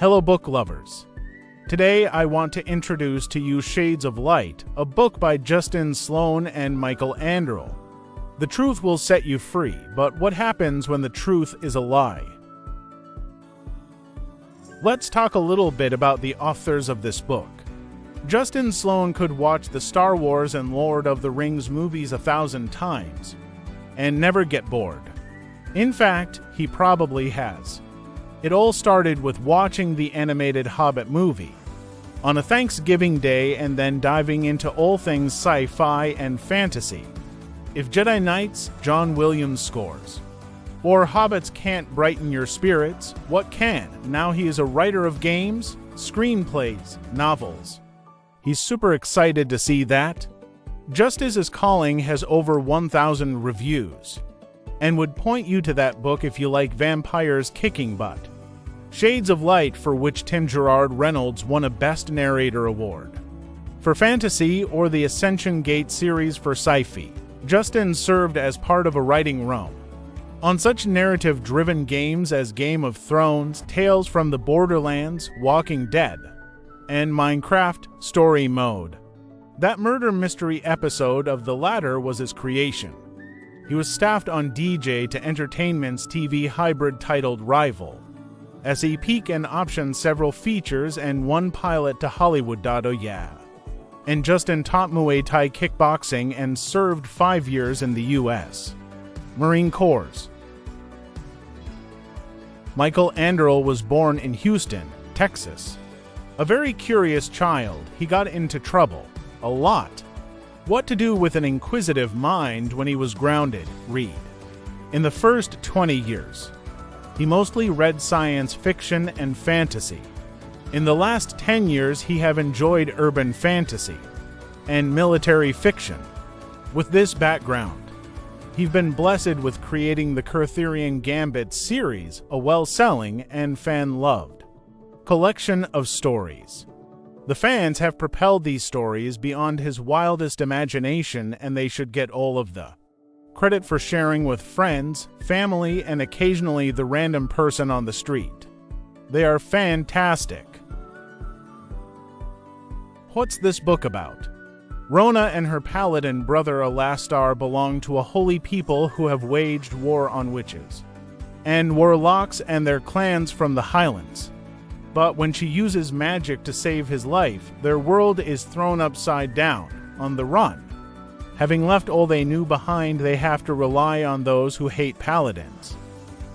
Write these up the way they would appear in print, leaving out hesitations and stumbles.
Hello book lovers. Today I want to introduce to you Shades of Light, a book by Sloan and Michael Anderle. The truth will set you free, but what happens when the truth is a lie? Let's talk a little bit about the authors of this book. Sloan could watch the Star Wars and Lord of the Rings movies 1,000 times and never get bored. In fact, he probably has. It all started with watching the animated Hobbit movie on a Thanksgiving day and then diving into all things sci-fi and fantasy. If Jedi Knights, John Williams scores, or hobbits can't brighten your spirits, what can? Now he is a writer of games, screenplays, novels. He's super excited to see that. Justice is Calling has over 1,000 reviews, and would point you to that book if you like vampires kicking butt. Shades of Light, for which Tim Gerard Reynolds won a Best Narrator award. For fantasy, or the Ascension Gate series for sci-fi, Justin served as part of a writing room on such narrative-driven games as Game of Thrones, Tales from the Borderlands, Walking Dead, and Minecraft Story Mode. That murder mystery episode of the latter was his creation. He was staffed on DJ to Entertainment's TV hybrid titled Rival, as he peak and optioned several features and one pilot to Hollywood. Oh yeah. And Justin taught Muay Thai kickboxing and served 5 years in the U.S. Marine Corps. Michael Anderle was born in Houston, Texas. A very curious child, he got into trouble. A lot. What to do with an inquisitive mind when he was grounded? Read. In the first 20 years, he mostly read science fiction and fantasy. In the last 10 years, he have enjoyed urban fantasy and military fiction. With this background, he's been blessed with creating the Kurtherian Gambit series, a well-selling and fan-loved collection of stories. The fans have propelled these stories beyond his wildest imagination, and they should get all of the credit for sharing with friends, family, and occasionally the random person on the street. They are fantastic. What's this book about? Rona and her paladin brother Alastar belong to a holy people who have waged war on witches and warlocks and their clans from the Highlands. But when she uses magic to save his life, their world is thrown upside down, on the run. Having left all they knew behind, they have to rely on those who hate paladins.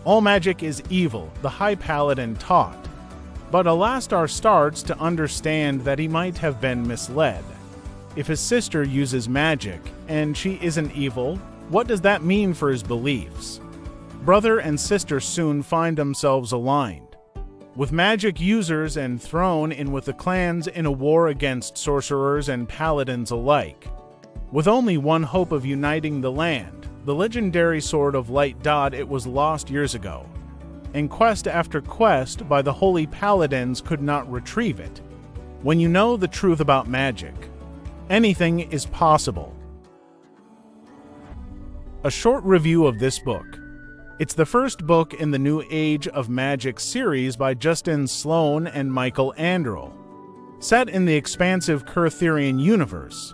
All magic is evil, the High Paladin taught. But Alastar starts to understand that he might have been misled. If his sister uses magic, and she isn't evil, what does that mean for his beliefs? Brother and sister soon find themselves aligned with magic users and thrown in with the clans in a war against sorcerers and paladins alike. With only one hope of uniting the land, the legendary Sword of Light. It was lost years ago, and quest after quest by the holy paladins could not retrieve it. When you know the truth about magic, anything is possible. A short review of this book. It's the first book in the New Age of Magic series by Sloan and Michael Anderle. Set in the expansive Kurtherian universe,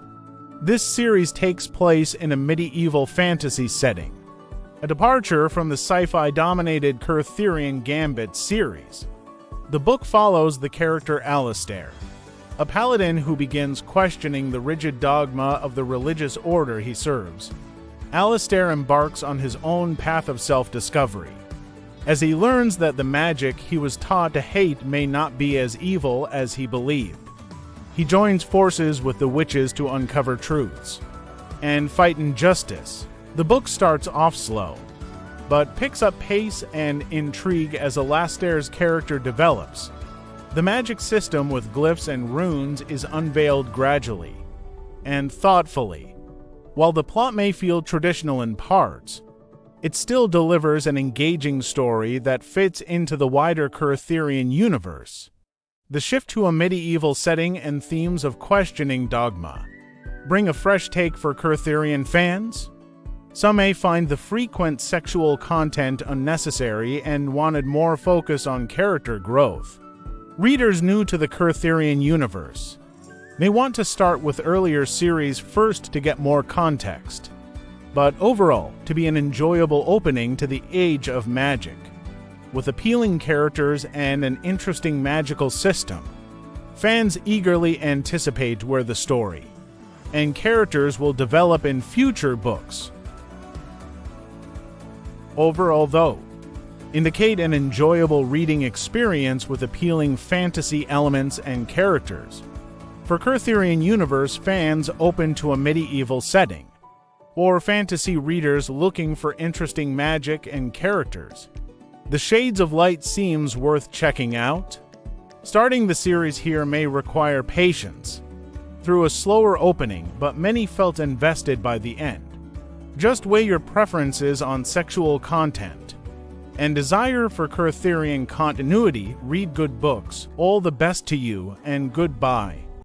this series takes place in a medieval fantasy setting, a departure from the sci-fi dominated Kurtherian Gambit series. The book follows the character Alistair, a paladin who begins questioning the rigid dogma of the religious order he serves. Alistair embarks on his own path of self-discovery, as he learns that the magic he was taught to hate may not be as evil as he believed. He joins forces with the witches to uncover truths and fight injustice. The book starts off slow, but picks up pace and intrigue as Alastair's character develops. The magic system with glyphs and runes is unveiled gradually and thoughtfully. While the plot may feel traditional in parts, it still delivers an engaging story that fits into the wider Kurtherian universe. The shift to a medieval setting and themes of questioning dogma bring a fresh take for Kurtherian fans. Some may find the frequent sexual content unnecessary and wanted more focus on character growth. Readers new to the Kurtherian universe may want to start with earlier series first to get more context, but overall to be an enjoyable opening to the Age of Magic, with appealing characters and an interesting magical system. Fans eagerly anticipate where the story and characters will develop in future books. Overall, though, indicate an enjoyable reading experience with appealing fantasy elements and characters. For Kurtherian universe fans open to a medieval setting, or fantasy readers looking for interesting magic and characters, the Shades of Light seems worth checking out. Starting the series here may require patience through a slower opening, but many felt invested by the end. Just weigh your preferences on sexual content and desire for Kurtherian continuity. Read good books. All the best to you, and goodbye.